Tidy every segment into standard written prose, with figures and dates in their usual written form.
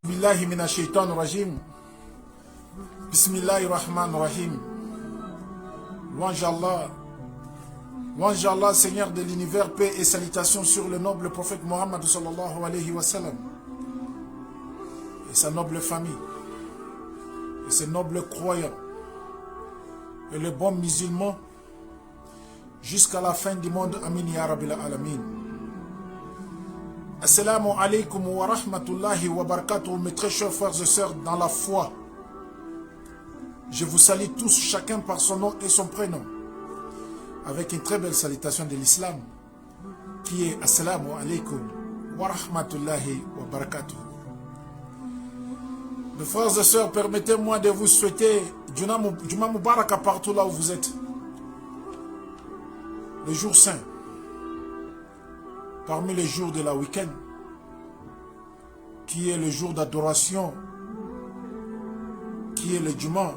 Billahi minash shaitanir rajim. Bismillahir rahmanir rahim. Louange Allah, Seigneur de l'univers, paix et salutations sur le noble prophète Mohammed sallallahu alayhi wa sallam et sa noble famille et ses nobles croyants et les bons musulmans jusqu'à la fin du monde. Amin ya rabbil alamin. Assalamu alaikum wa rahmatullahi wa barakatuh, mes très chers frères et sœurs dans la foi. Je vous salue tous, chacun par son nom et son prénom, avec une très belle salutation de l'islam, qui est Assalamu alaikum wa rahmatullahi wa barakatuh. Mes frères et sœurs, permettez-moi de vous souhaiter Juma Mubaraka partout là où vous êtes. Le jour saint, parmi les jours de la week-end, qui est le jour d'adoration, qui est le Juma.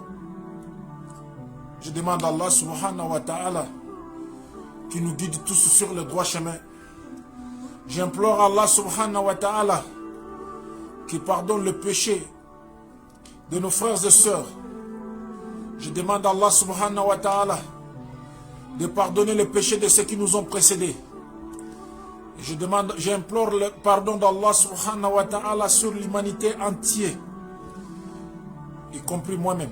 Je demande à Allah subhanahu wa ta'ala qui nous guide tous sur le droit chemin. J'implore Allah subhanahu wa ta'ala qui pardonne le péché de nos frères et sœurs. Je demande à Allah subhanahu wa ta'ala de pardonner le péché de ceux qui nous ont précédés. J'implore le pardon d'Allah subhanahu wa ta'ala sur l'humanité entière, y compris moi-même,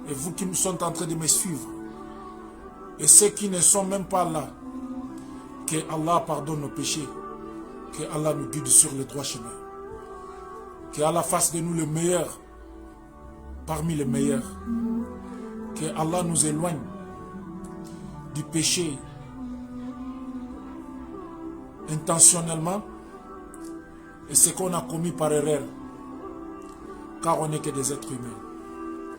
et vous qui sont en train de me suivre, et ceux qui ne sont même pas là. Que Allah pardonne nos péchés, que Allah nous guide sur le droit chemin, que Allah fasse de nous le meilleur parmi les meilleurs, que Allah nous éloigne du péché intentionnellement et ce qu'on a commis par erreur, car on n'est que des êtres humains.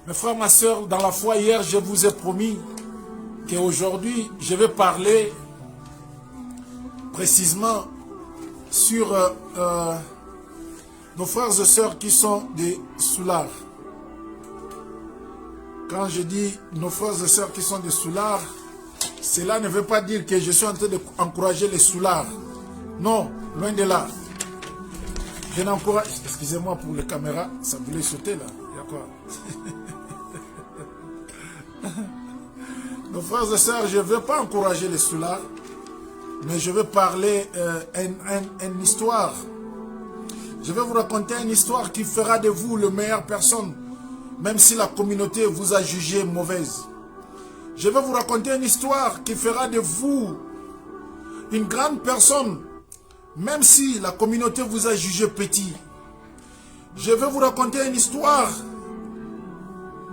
Mes frères, ma soeur, dans la foi, hier, je vous ai promis qu'aujourd'hui, je vais parler précisément sur nos frères et sœurs qui sont des soulards. Quand je dis nos frères et sœurs qui sont des soulards, cela ne veut pas dire que je suis en train d'encourager les soulards. Non, loin de là. Je n'encourage... Excusez-moi pour les caméras, ça voulait sauter là. Il y a quoi? Nos frères et sœurs, je ne veux pas encourager les soulards, mais je veux parler une histoire. Je vais vous raconter une histoire qui fera de vous la meilleure personne, même si la communauté vous a jugé mauvaise. Je vais vous raconter une histoire qui fera de vous une grande personne, même si la communauté vous a jugé petit. Je vais vous raconter une histoire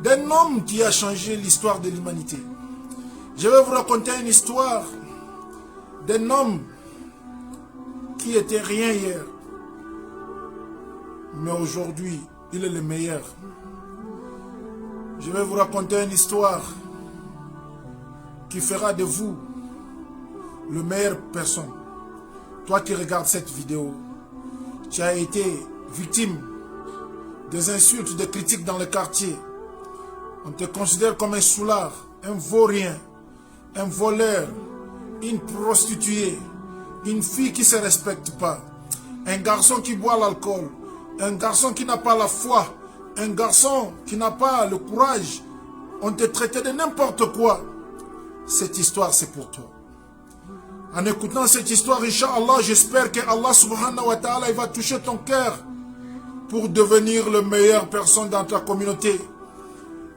d'un homme qui a changé l'histoire de l'humanité. Je vais vous raconter une histoire d'un homme qui était rien hier, mais aujourd'hui, il est le meilleur. Je vais vous raconter une histoire qui fera de vous le meilleure personne. Toi qui regardes cette vidéo, tu as été victime des insultes, des critiques dans le quartier. On te considère comme un soulard, un vaurien, un voleur, une prostituée, une fille qui ne se respecte pas, un garçon qui boit l'alcool, un garçon qui n'a pas la foi, un garçon qui n'a pas le courage. On te traitait de n'importe quoi. Cette histoire, c'est pour toi. En écoutant cette histoire, Inch'Allah, j'espère que Allah subhanahu wa ta'ala, il va toucher ton cœur pour devenir le meilleur personne dans ta communauté.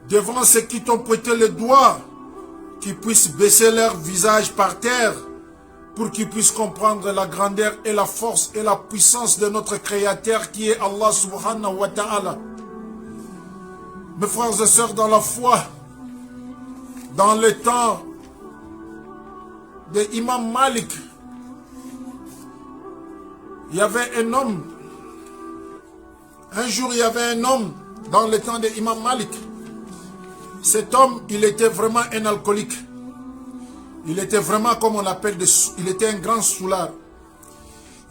Devant ceux qui t'ont prêté le doigt, qu'ils puissent baisser leur visage par terre pour qu'ils puissent comprendre la grandeur et la force et la puissance de notre Créateur qui est Allah subhanahu wa ta'ala. Mes frères et sœurs dans la foi, dans le temps de Imam Malik, il y avait un homme. Un jour, il y avait un homme dans le temps de Imam Malik. Cet homme, il était vraiment un alcoolique. Il était vraiment, comme on l'appelle, il était un grand soulard.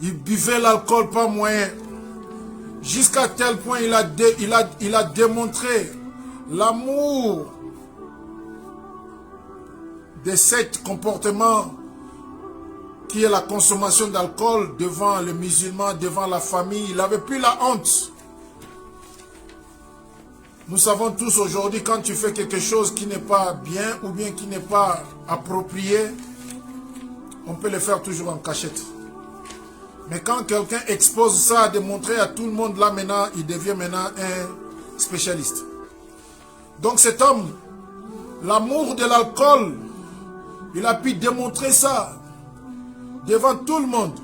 Il buvait l'alcool pas moyen. Jusqu'à tel point, il a démontré l'amour de cet comportement qui est la consommation d'alcool devant les musulmans, devant la famille. Il n'avait plus la honte. Nous savons tous aujourd'hui, quand tu fais quelque chose qui n'est pas bien ou bien qui n'est pas approprié, on peut le faire toujours en cachette. Mais quand quelqu'un expose ça, à démontrer à tout le monde, là maintenant, il devient maintenant un spécialiste. Donc cet homme, l'amour de l'alcool, il a pu démontrer ça devant tout le monde.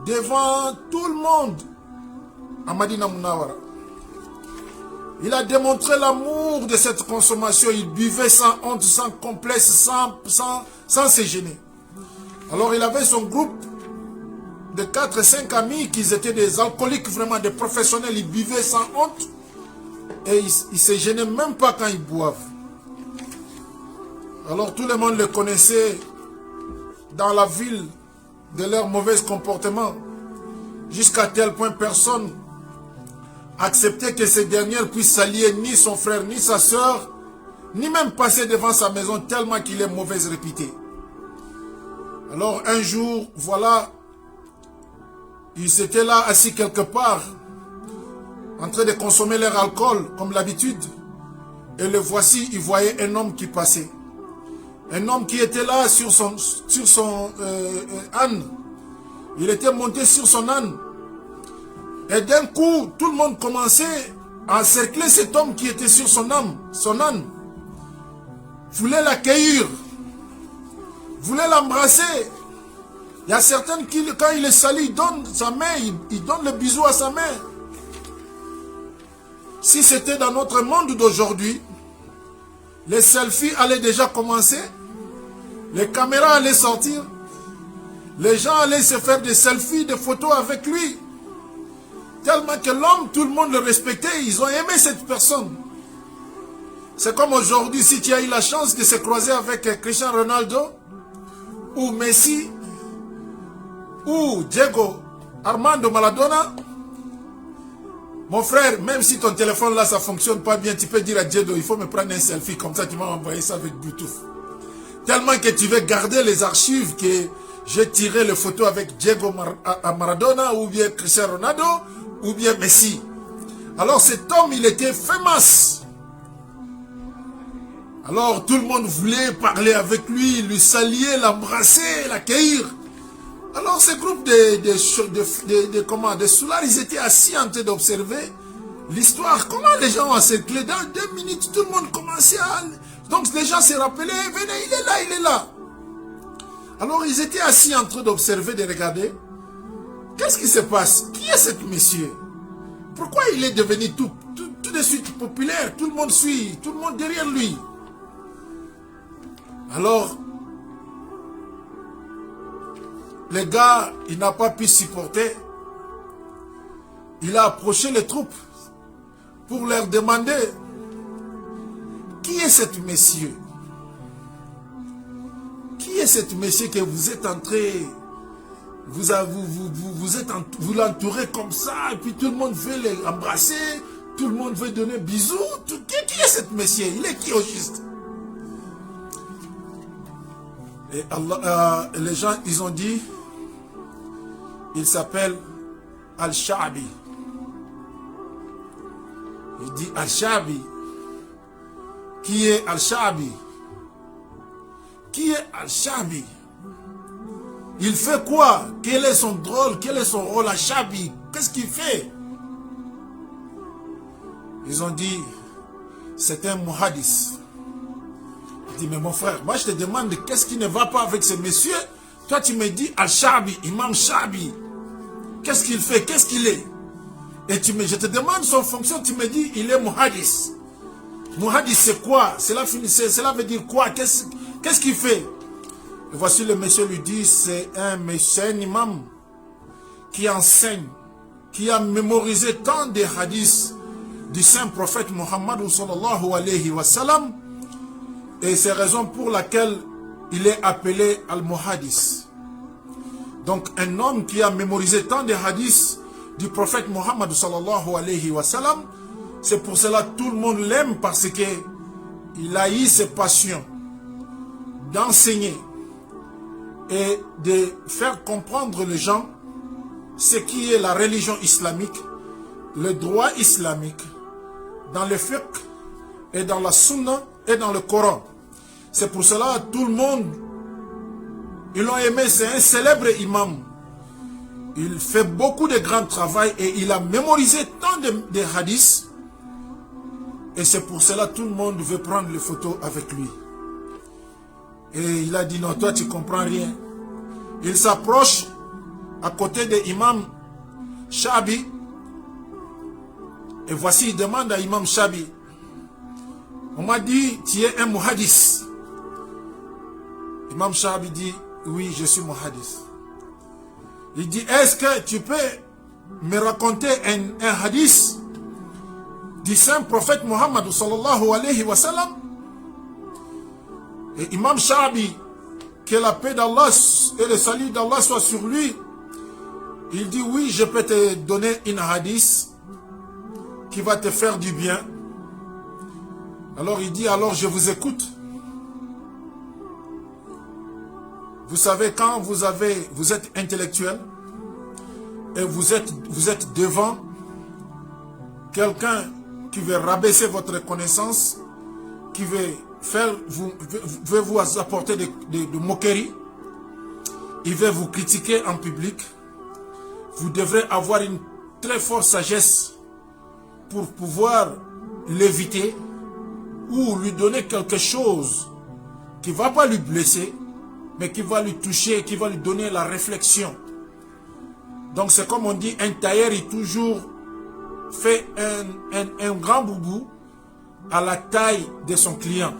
Devant tout le monde à Madina Munawara. Il a démontré l'amour de cette consommation. Il buvait sans honte, sans complexe, sans se gêner. Alors il avait son groupe de 4-5 amis qui étaient des alcooliques, vraiment des professionnels. Ils buvaient sans honte et ils ne se gênaient même pas quand ils boivent. Alors tout le monde les connaissait dans la ville de leur mauvais comportement, jusqu'à tel point personne acceptait que ces dernières puissent s'allier, ni son frère, ni sa soeur, ni même passer devant sa maison, tellement qu'il est mauvaise réputée. Alors un jour, voilà, ils étaient là assis quelque part, en train de consommer leur alcool, comme l'habitude, et le voici, ils voyaient un homme qui passait. Un homme qui était là sur son âne. Il était monté sur son âne. Et d'un coup, tout le monde commençait à encercler cet homme qui était sur son âne. Voulait l'accueillir. Voulait l'embrasser. Il y a certains qui, quand il est sali, il donne sa main, il donne le bisou à sa main. Si c'était dans notre monde d'aujourd'hui, les selfies allaient déjà commencer. Les caméras allaient sortir. Les gens allaient se faire des selfies, des photos avec lui. Tellement que l'homme, tout le monde le respectait. Ils ont aimé cette personne. C'est comme aujourd'hui, si tu as eu la chance de se croiser avec Cristiano Ronaldo, ou Messi, ou Diego Armando Maradona. Mon frère, même si ton téléphone là, ça ne fonctionne pas bien, tu peux dire à Diego, il faut me prendre un selfie. Comme ça, tu m'as envoyé ça avec Bluetooth. Tellement que tu veux garder les archives que j'ai tiré les photos avec Diego Maradona, ou bien Cristiano Ronaldo, ou bien Messi. Alors cet homme, il était fameux. Alors tout le monde voulait parler avec lui, lui saluer, l'embrasser, l'accueillir. Alors ce groupe de soulards, ils étaient assis en train d'observer l'histoire. Comment les gens ont encerclé. Dans 2 minutes, tout le monde commençait à... Donc les gens se rappelaient, venez, il est là, il est là. Alors ils étaient assis en train d'observer, de regarder. Qu'est-ce qui se passe? Qui est cet monsieur? Pourquoi il est devenu tout de suite populaire? Tout le monde suit, tout le monde derrière lui. Alors, le gars, il n'a pas pu supporter. Il a approché les troupes pour leur demander qui est cet monsieur? Qui est cet monsieur que vous êtes entré, vous l'entourez comme ça, et puis tout le monde veut l'embrasser, tout le monde veut donner bisous. Qui est cet monsieur? Il est qui au juste? Et les gens, ils ont dit, il s'appelle Al-Sha'bi. Il dit Al-Sha'bi. Qui est Al-Sha'bi? Qui est Al-Sha'bi? Il fait quoi? Quel est son rôle? Quel est son rôle Al-Sha'bi? Qu'est-ce qu'il fait? Ils ont dit, c'est un muhadis. Il dit, mais mon frère, moi je te demande qu'est-ce qui ne va pas avec ce monsieur? Toi tu me dis Al-Sha'bi, Imam Sha'bi. Qu'est-ce qu'il fait? Qu'est-ce qu'il est? Et je te demande son fonction, tu me dis, il est muhadis. Muhadis c'est quoi? Cela veut dire quoi? Qu'est-ce qu'il fait? Et voici le monsieur lui dit, c'est un imam qui enseigne, qui a mémorisé tant de hadiths du saint prophète Muhammad sallallahu alayhi wa sallam. Et c'est la raison pour laquelle il est appelé Al-Muhadis. Donc un homme qui a mémorisé tant de hadiths du prophète Muhammad sallallahu alayhi wa sallam, c'est pour cela que tout le monde l'aime, parce que il a eu cette passion d'enseigner et de faire comprendre les gens ce qui est la religion islamique, le droit islamique, dans le fiqh et dans la sunna et dans le Coran. C'est pour cela que tout le monde, ils l'ont aimé. C'est un célèbre imam. Il fait beaucoup de grand travail et il a mémorisé tant de hadiths. Et c'est pour cela que tout le monde veut prendre les photos avec lui. Et il a dit non, toi tu comprends rien. Il s'approche à côté de l'imam Shabi. Et voici, il demande à l'imam Shabi, on m'a dit, tu es un muhadis. Imam Shabi dit, oui, je suis muhadis. Il dit, est-ce que tu peux me raconter un hadith du saint prophète Muhammad sallallahu alayhi wa sallam? Et Imam Shabi, que la paix d'Allah et le salut d'Allah soient sur lui, il dit, oui, je peux te donner une hadith qui va te faire du bien. Alors il dit, alors je vous écoute. Vous savez, quand vous êtes intellectuel et vous êtes devant quelqu'un qui veut rabaisser votre connaissance, qui veut vous apporter de moqueries, il veut vous critiquer en public, vous devrez avoir une très forte sagesse pour pouvoir l'éviter ou lui donner quelque chose qui ne va pas lui blesser, mais qui va lui toucher, qui va lui donner la réflexion. Donc c'est comme on dit, un tailleur, il toujours fait un grand boubou à la taille de son client.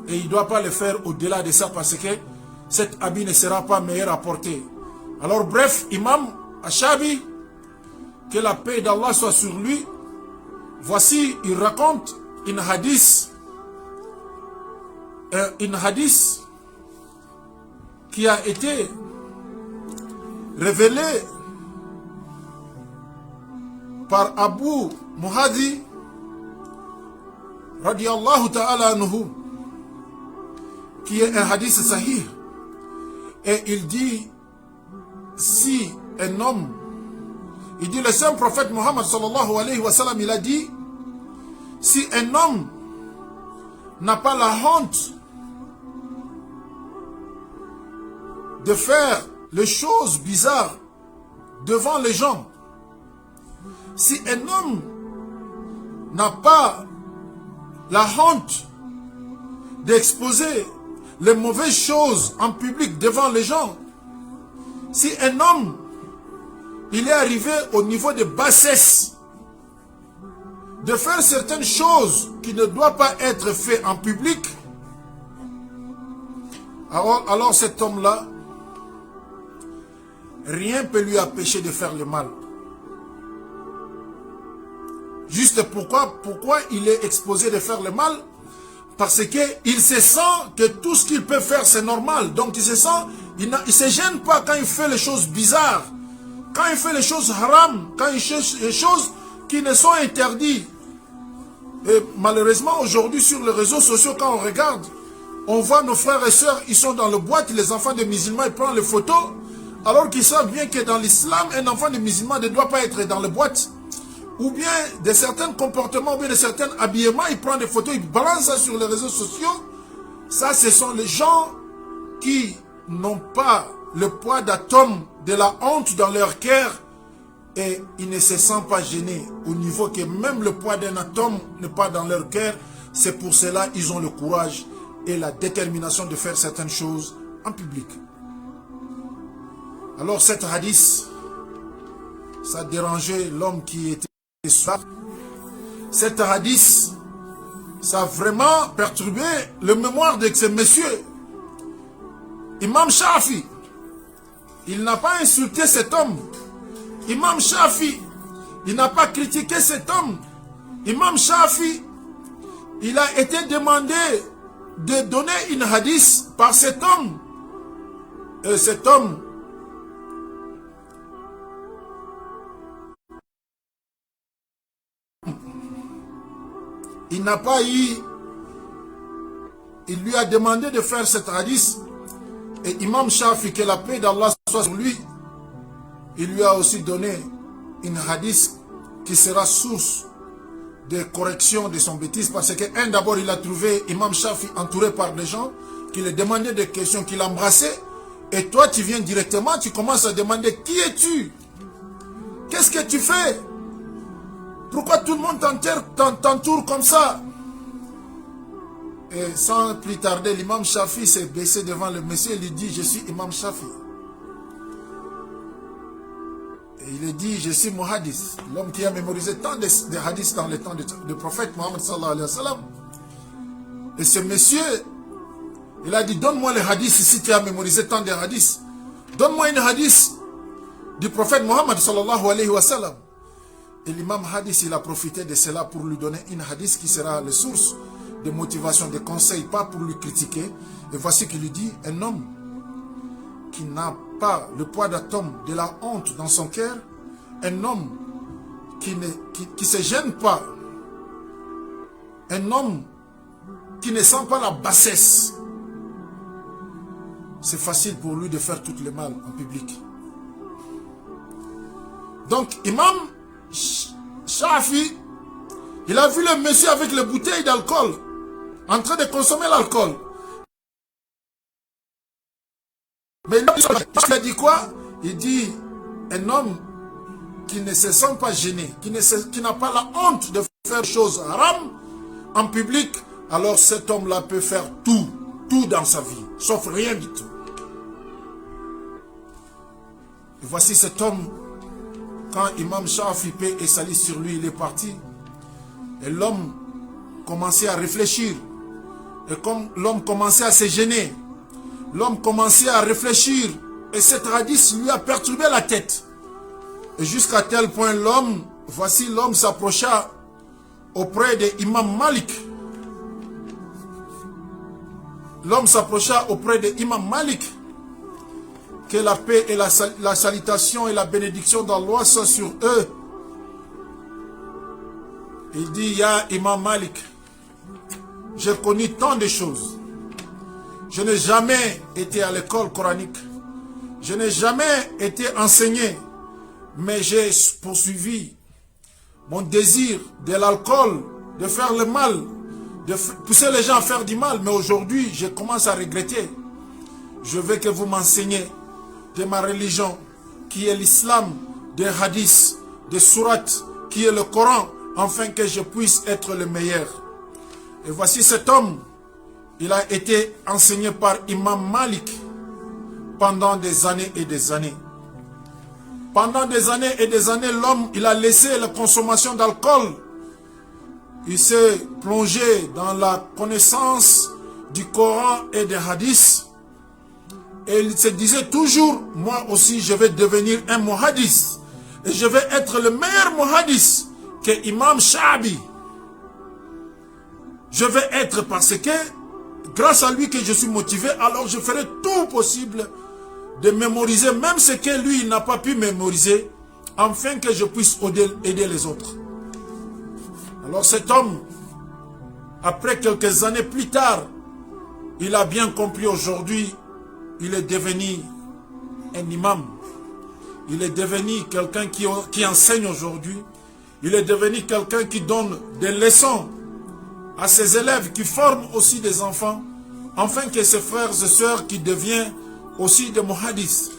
Et il ne doit pas le faire au-delà de ça parce que cet habit ne sera pas meilleur à porter. Alors bref, Imam Shabi, que la paix d'Allah soit sur lui, voici, il raconte une hadith qui a été révélée par Abu Muhadi radiyallahu ta'ala anhu, qui est un hadith sahih. Et il dit, si un homme, il dit le saint prophète Muhammad sallallahu alayhi wa sallam, il a dit, si un homme n'a pas la honte de faire les choses bizarres devant les gens, si un homme n'a pas la honte d'exposer les mauvaises choses en public devant les gens, si un homme il est arrivé au niveau de bassesse de faire certaines choses qui ne doivent pas être faites en public, alors cet homme-là, rien ne peut lui empêcher de faire le mal. Juste pourquoi il est exposé de faire le mal? Parce qu'il se sent que tout ce qu'il peut faire, c'est normal. Donc il se sent, il ne se gêne pas quand il fait les choses bizarres, quand il fait les choses haram, quand il fait les choses qui ne sont interdites. Et malheureusement, aujourd'hui, sur les réseaux sociaux, quand on regarde, on voit nos frères et sœurs, ils sont dans le boîte, les enfants de musulmans, ils prennent les photos, alors qu'ils savent bien que dans l'islam, un enfant de musulman ne doit pas être dans le boîte. Ou bien de certains comportements, ou bien de certains habillements, ils prennent des photos, ils balancent ça sur les réseaux sociaux. Ça, ce sont les gens qui n'ont pas le poids d'atome de la honte dans leur cœur et ils ne se sentent pas gênés au niveau que même le poids d'un atome n'est pas dans leur cœur. C'est pour cela qu'ils ont le courage et la détermination de faire certaines choses en public. Alors cet hadith, ça a dérangé l'homme qui était sourd. Cet hadith, ça a vraiment perturbé le mémoire de ce monsieur. Imam Shafi, il n'a pas insulté cet homme. Imam Shafi, il n'a pas critiqué cet homme. Imam Shafi, il a été demandé de donner une hadith par cet homme. Et cet homme, il n'a pas eu, il lui a demandé de faire cette hadith Et Imam Shafi, que la paix d'Allah soit sur lui, il lui a aussi donné une hadith qui sera source de correction de son bêtise, parce que d'abord il a trouvé Imam Shafi entouré par des gens qui lui demandaient des questions, qui l'embrassaient, et toi tu viens directement, tu commences à demander qui es-tu? Qu'est-ce que tu fais? Pourquoi tout le monde t'entoure comme ça? Et sans plus tarder, l'imam Shafi s'est baissé devant le monsieur et lui dit, je suis Imam Shafi. Et il lui dit, je suis Muhaddis, l'homme qui a mémorisé tant de hadiths dans le temps du prophète Mohammed sallallahu alayhi wa sallam. Et ce monsieur, il a dit, donne-moi les hadiths si tu as mémorisé tant de hadiths. Donne-moi une hadith du prophète Mohammed sallallahu alayhi wa sallam. Et l'imam Hadith, il a profité de cela pour lui donner une hadith qui sera la source de motivation, de conseils, pas pour lui critiquer. Et voici qu'il lui dit, un homme qui n'a pas le poids d'atome de la honte dans son cœur, un homme qui ne se gêne pas, un homme qui ne sent pas la bassesse, c'est facile pour lui de faire tout le mal en public. Donc, Imam Shafi, il a vu le monsieur avec les bouteilles d'alcool, en train de consommer l'alcool. Mais il a dit quoi? Il dit, un homme qui ne se sent pas gêné, qui n'a pas la honte de faire des choses haram en public, alors cet homme-là peut faire tout dans sa vie, sauf rien du tout. Et voici cet homme, quand Imam Shafi paix et salit sur lui, il est parti. Et l'homme commençait à réfléchir. Et comme l'homme commençait à se gêner, l'homme commençait à réfléchir. Et cette hadith lui a perturbé la tête. Et jusqu'à tel point voici l'homme s'approcha auprès de Imam Malik. L'homme s'approcha auprès de Imam Malik. Que la paix et la salutation et la bénédiction d'Allah soient sur eux. Il dit, ya Imam Malik, j'ai connu tant de choses. Je n'ai jamais été à l'école coranique. Je n'ai jamais été enseigné. Mais j'ai poursuivi mon désir de l'alcool, de faire le mal, de pousser les gens à faire du mal. Mais aujourd'hui, je commence à regretter. Je veux que vous m'enseigniez de ma religion, qui est l'islam, des hadiths, des sourates, qui est le Coran, afin que je puisse être le meilleur. Et voici cet homme, il a été enseigné par Imam Malik pendant des années et des années. Pendant des années et des années, l'homme, il a laissé la consommation d'alcool. Il s'est plongé dans la connaissance du Coran et des hadiths. Et il se disait toujours, moi aussi je vais devenir un muhaddis. Et je vais être le meilleur muhaddis que Imam Shabi. Je vais être parce que, grâce à lui que je suis motivé, alors je ferai tout possible de mémoriser même ce que lui n'a pas pu mémoriser, afin que je puisse aider les autres. Alors cet homme, après quelques années plus tard, il a bien compris aujourd'hui. Il est devenu un imam. Il est devenu quelqu'un qui enseigne aujourd'hui. Il est devenu quelqu'un qui donne des leçons à ses élèves, qui forment aussi des enfants, afin que ses frères et sœurs qui deviennent aussi des muhaddis.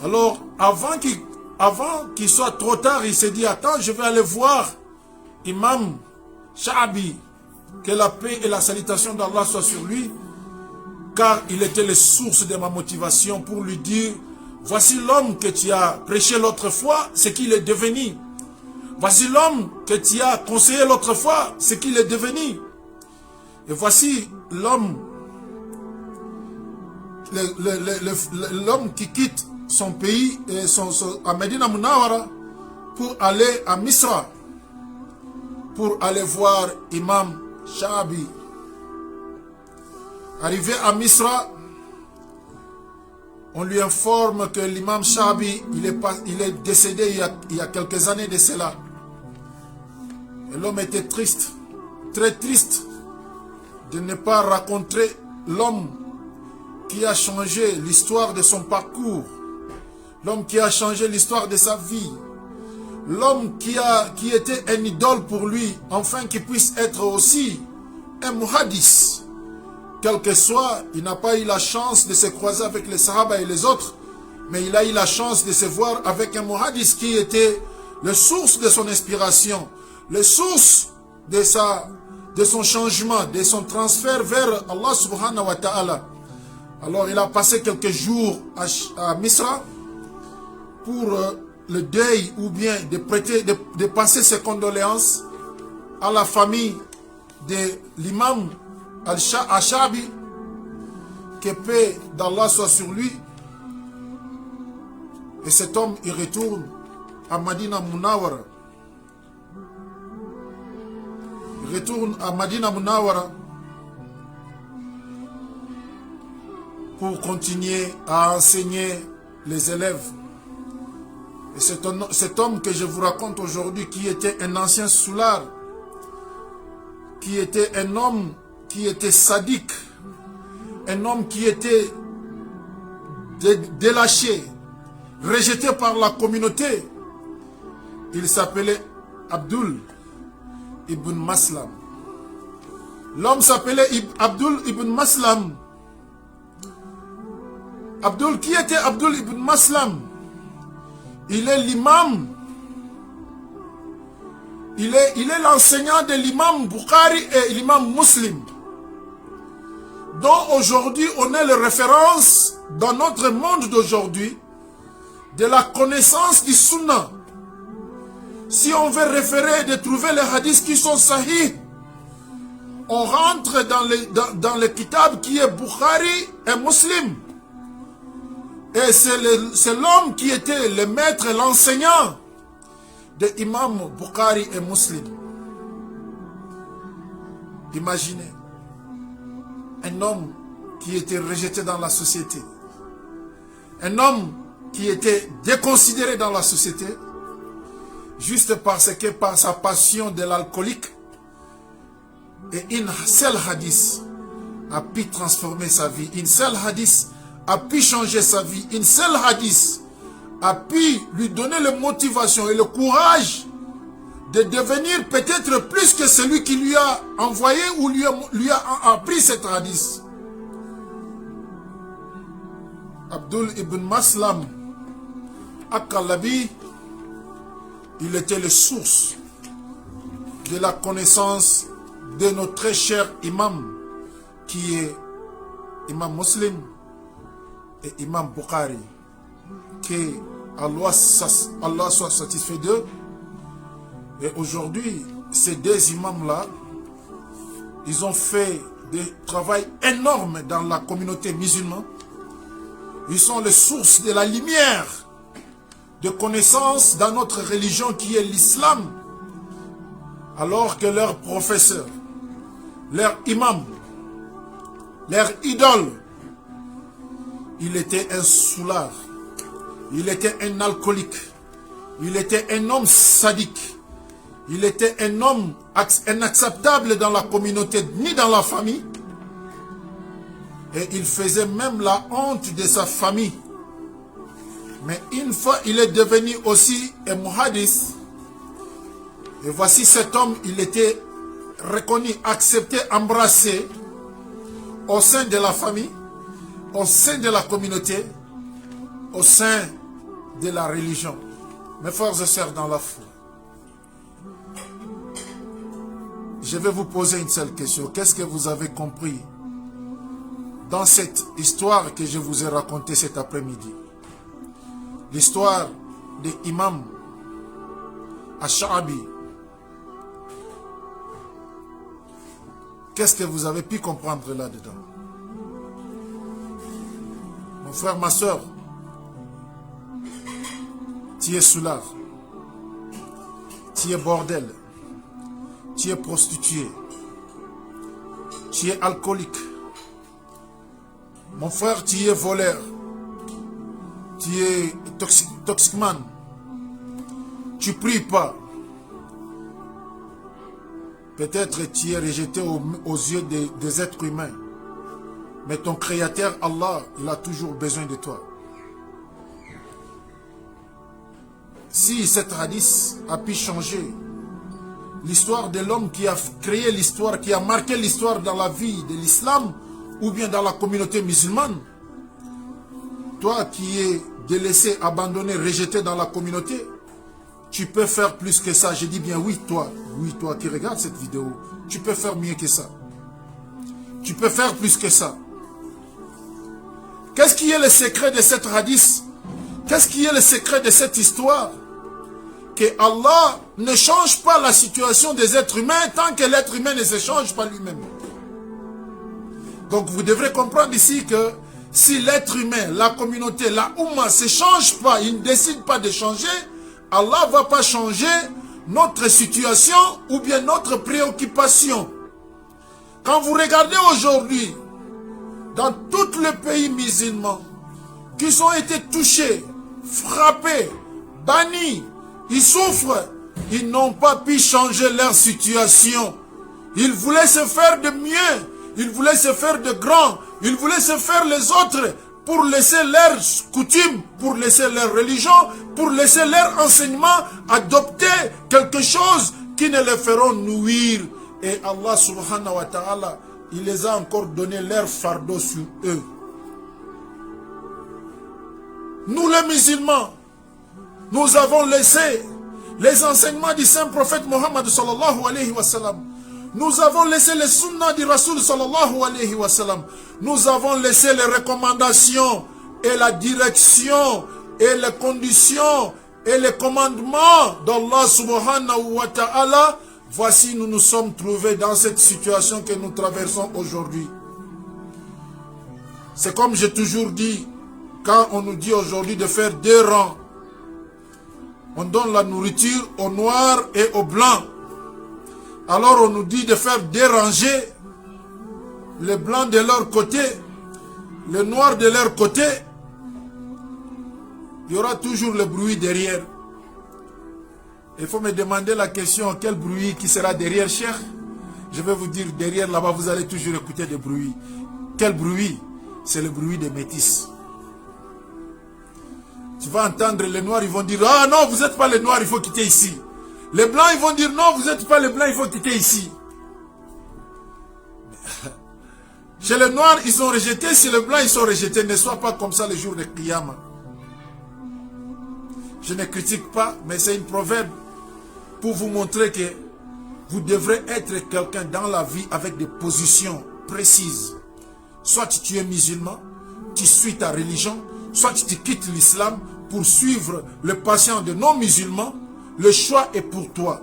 Alors, avant qu'il soit trop tard, il s'est dit, attends, je vais aller voir Imam Shabi, que la paix et la salutation d'Allah soient sur lui, car il était la source de ma motivation pour lui dire, voici l'homme que tu as prêché l'autre fois, ce qu'il est devenu. Voici l'homme que tu as conseillé l'autre fois, ce qu'il est devenu. Et voici l'homme, l'homme qui quitte son pays, à Medina Munawara, pour aller à Misra, pour aller voir Imam Shabi. Arrivé à Misra, on lui informe que l'imam Shabi, il est décédé il y a quelques années de cela. Et l'homme était triste, très triste, de ne pas rencontrer l'homme qui a changé l'histoire de son parcours, l'homme qui a changé l'histoire de sa vie, l'homme qui était un idole pour lui, enfin qui puisse être aussi un muhadis. Quel que soit, il n'a pas eu la chance de se croiser avec les Sahaba et les autres, mais il a eu la chance de se voir avec un muhadis qui était le source de son inspiration, le source de son changement, de son transfert vers Allah subhanahu wa ta'ala. Alors il a passé quelques jours à Misra pour le deuil ou bien de passer ses condoléances à la famille de l'imam Al-Sha'bi, que paix d'Allah soit sur lui. Et cet homme, il retourne à Madina Munawara. Il retourne à Madina Munawara pour continuer à enseigner les élèves. Et cet homme que je vous raconte aujourd'hui, qui était un ancien soulard, qui était un homme qui était sadique, un homme qui était délâché, rejeté par la communauté, il s'appelait Abdul ibn Maslam. L'homme s'appelait Abdul ibn Maslam. Qui était Abdul ibn Maslam? Il est l'imam. Il est l'enseignant de l'imam Bukhari et l'imam Muslim, dont aujourd'hui on est la référence dans notre monde d'aujourd'hui de la connaissance du Sunna. Si on veut référer de trouver les hadiths qui sont sahih, on rentre dans le kitab qui est Bukhari et Muslim. Et c'est l'homme qui était le maître, l'enseignant de Imam Bukhari et Muslim. Imaginez un homme qui était rejeté dans la société, un homme qui était déconsidéré dans la société, juste parce que par sa passion de l'alcoolique, et une seule hadith a pu transformer sa vie, une seule hadith a pu changer sa vie, une seule hadith a pu lui donner la motivation et le courage de devenir peut-être plus que celui qui lui a envoyé ou lui a appris cette hadith. Abdul ibn Maslam Akalabi, il était le source de la connaissance de notre très cher imam, qui est imam Muslim et imam Bukhari. Que Allah soit satisfait d'eux. Et aujourd'hui, ces deux imams-là, ils ont fait des travail énorme dans la communauté musulmane. Ils sont les sources de la lumière de connaissance dans notre religion qui est l'islam. Alors que leurs professeurs, leurs imams, leur idole, il était un soulard, il était un alcoolique, il était un homme sadique, il était un homme inacceptable dans la communauté ni dans la famille. Et il faisait même la honte de sa famille. Mais une fois, il est devenu aussi un muhadis. Et voici cet homme, il était reconnu, accepté, embrassé au sein de la famille, au sein de la communauté, au sein de la religion. Mes frères et sœurs dans la foi, je vais vous poser une seule question. Qu'est-ce que vous avez compris dans cette histoire que je vous ai racontée cet après-midi? L'histoire de Imam Al-Sha'bi. Qu'est-ce que vous avez pu comprendre là-dedans? Mon frère, ma soeur, tu es soulard, tu es bordel, tu es prostituée, tu es alcoolique. Mon frère, tu es voleur, tu es toxicman, tu pries pas. Peut-être tu es rejeté aux yeux des êtres humains. Mais ton créateur, Allah, il a toujours besoin de toi. Si cette hadith a pu changer l'histoire de l'homme qui a créé l'histoire, qui a marqué l'histoire dans la vie de l'islam, ou bien dans la communauté musulmane, toi qui es délaissé, abandonné, rejeté dans la communauté, tu peux faire plus que ça. Je dis bien oui, toi qui regardes cette vidéo, tu peux faire mieux que ça. Tu peux faire plus que ça. Qu'est-ce qui est le secret de cette hadith? Qu'est-ce qui est le secret de cette histoire? Que Allah ne change pas la situation des êtres humains tant que l'être humain ne se change pas lui-même. Donc vous devrez comprendre ici que si l'être humain, la communauté, la Oumma ne se change pas, il ne décide pas de changer, Allah ne va pas changer notre situation ou bien notre préoccupation. Quand vous regardez aujourd'hui, dans tous les pays musulmans, qui ont été touchés, frappés, bannis, ils souffrent, ils n'ont pas pu changer leur situation. Ils voulaient se faire de mieux, ils voulaient se faire de grands, ils voulaient se faire les autres pour laisser leurs coutumes, pour laisser leur religion, pour laisser leur enseignement, adopter quelque chose qui ne les feront nuire. Et Allah subhanahu wa ta'ala, il les a encore donné leur fardeau sur eux. Nous les musulmans, nous avons laissé les enseignements du saint prophète Mohammed sallallahu alayhi wa sallam. Nous avons laissé les sunnahs du Rasoul sallallahu alayhi wa sallam. Nous avons laissé les recommandations et la direction et les conditions et les commandements d'Allah subhanahu wa ta'ala. Voici, nous nous sommes trouvés dans cette situation que nous traversons aujourd'hui. C'est comme j'ai toujours dit, quand on nous dit aujourd'hui de faire 2 rangs, on donne la nourriture aux noirs et aux blancs. Alors on nous dit de faire 2 rangées, les blancs de leur côté, les noirs de leur côté. Il y aura toujours le bruit derrière. Il faut me demander la question, quel bruit qui sera derrière, cher? Je vais vous dire, derrière là-bas, vous allez toujours écouter des bruits. Quel bruit? C'est le bruit des métis. Tu vas entendre les noirs, ils vont dire, ah non, vous n'êtes pas les noirs, il faut quitter ici. Les blancs, ils vont dire, non, vous n'êtes pas les blancs, il faut quitter ici. Chez les noirs, ils sont rejetés, chez les blancs, ils sont rejetés. Ne sois pas comme ça le jour de Qiyamah. Je ne critique pas, mais c'est une proverbe pour vous montrer que vous devrez être quelqu'un dans la vie avec des positions précises. Soit tu es musulman, tu suis ta religion, soit tu quittes l'islam pour suivre le patient de non-musulmans. Le choix est pour toi.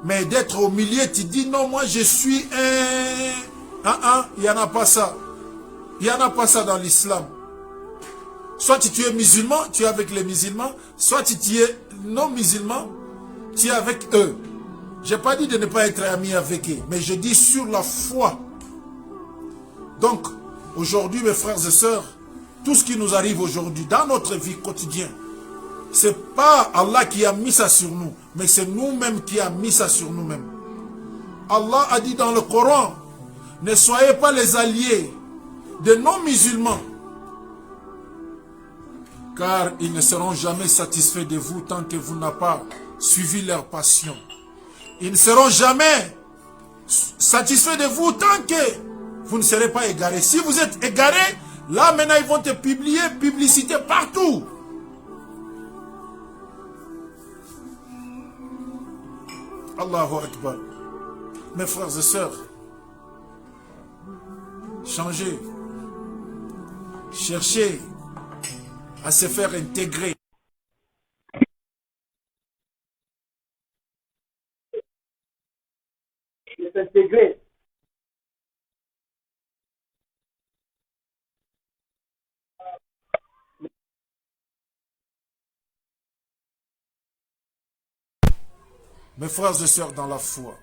Mais d'être au milieu, tu dis non, moi je suis un... il n'y en a pas ça. Il n'y en a pas ça dans l'islam. Soit tu es musulman, tu es avec les musulmans, soit tu es non-musulman, tu es avec eux. Je n'ai pas dit de ne pas être ami avec eux, mais je dis sur la foi. Donc, aujourd'hui, mes frères et sœurs, tout ce qui nous arrive aujourd'hui dans notre vie quotidienne, ce n'est pas Allah qui a mis ça sur nous, mais c'est nous-mêmes qui a mis ça sur nous-mêmes. Allah a dit dans le Coran, ne soyez pas les alliés des non-musulmans, car ils ne seront jamais satisfaits de vous tant que vous n'avez pas suivi leur passion. Ils ne seront jamais satisfaits de vous tant que vous ne serez pas égarés. Si vous êtes égarés, là maintenant ils vont te publier, publicité partout. Allahu Akbar. Mes frères et sœurs, changez, cherchez à se faire intégrer. S'intégrer. Mes frères et sœurs dans la foi,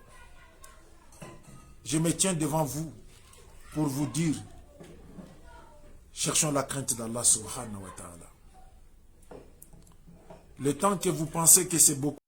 je me tiens devant vous pour vous dire, cherchons la crainte d'Allah subhanahu wa ta'ala. Le temps que vous pensez que c'est beaucoup,